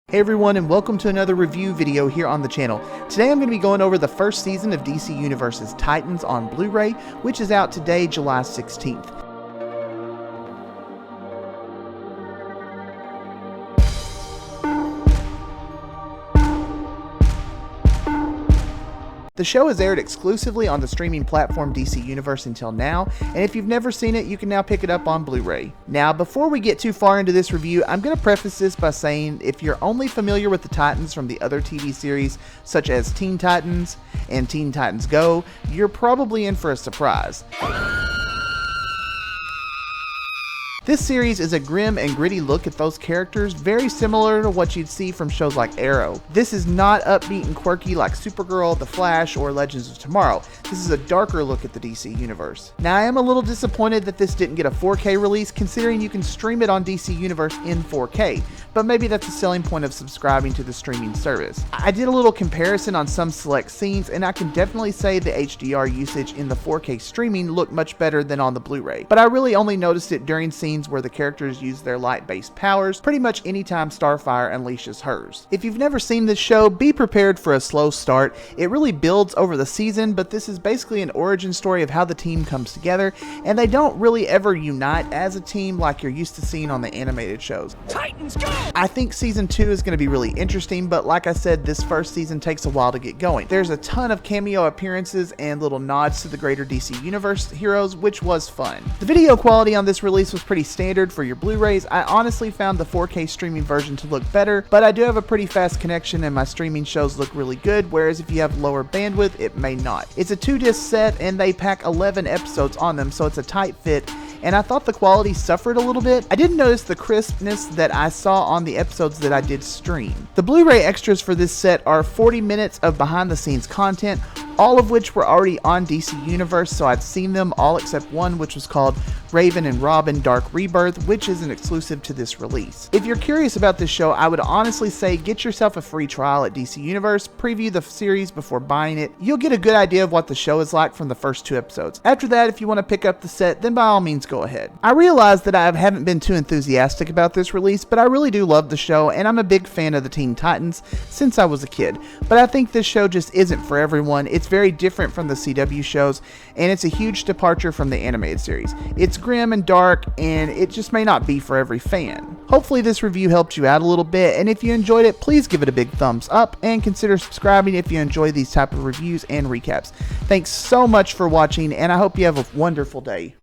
Hey everyone, and welcome to another review video here on the channel. Today I'm going to be going over the first season of DCUniverse's Titans on Blu-ray, which is out today, July 16th. The show has aired exclusively on the streaming platform DCUniverse until now, and if you've never seen it, you can now pick it up on Blu-ray. Now, before we get too far into this review, I'm going to preface this by saying if you're only familiar with the Titans from the other TV series, such as Teen Titans and Teen Titans Go, you're probably in for a surprise. This series is a grim and gritty look at those characters, very similar to what you'd see from shows like Arrow. This is not upbeat and quirky like Supergirl, The Flash, or Legends of Tomorrow. This is a darker look at the DC Universe. Now, I am a little disappointed that this didn't get a 4K release, considering you can stream it on DC Universe in 4K, but maybe that's a selling point of subscribing to the streaming service. I did a little comparison on some select scenes, and I can definitely say the HDR usage in the 4K streaming looked much better than on the Blu-ray, but I really only noticed it during scenes where the characters use their light-based powers, pretty much anytime Starfire unleashes hers. If you've never seen this show, be prepared for a slow start. It really builds over the season, but this is basically an origin story of how the team comes together, and they don't really ever unite as a team like you're used to seeing on the animated shows. Titans go! I think season 2 is going to be really interesting, but like I said, this first season takes a while to get going. There's a ton of cameo appearances and little nods to the greater DC Universe heroes, which was fun. The video quality on this release was pretty standard for your Blu-rays. I honestly found the 4K streaming version to look better, but I do have a pretty fast connection and my streaming shows look really good, whereas if you have lower bandwidth, it may not. It's a 2-disc set and they pack 11 episodes on them, so it's a tight fit, and I thought the quality suffered a little bit. I didn't notice the crispness that I saw on the episodes that I did stream. The Blu-ray extras for this set are 40 minutes of behind-the-scenes content, all of which were already on DCUniverse, so I'd seen them all except one, which was called Raven and Robin Dark Rebirth, which is an exclusive to this release. If you're curious about this show, I would honestly say get yourself a free trial at DCUniverse, preview the series before buying it. You'll get a good idea of what the show is like from the first 2 episodes. After that, if you want to pick up the set, then by all means go ahead. I realize that I haven't been too enthusiastic about this release, but I really do love the show, and I'm a big fan of the Teen Titans since I was a kid. But I think this show just isn't for everyone. It's very different from the CW shows, and it's a huge departure from the animated series. It's grim and dark, and it just may not be for every fan. Hopefully this review helped you out a little bit, and if you enjoyed it, please give it a big thumbs up, and consider subscribing if you enjoy these type of reviews and recaps. Thanks so much for watching, and I hope you have a wonderful day.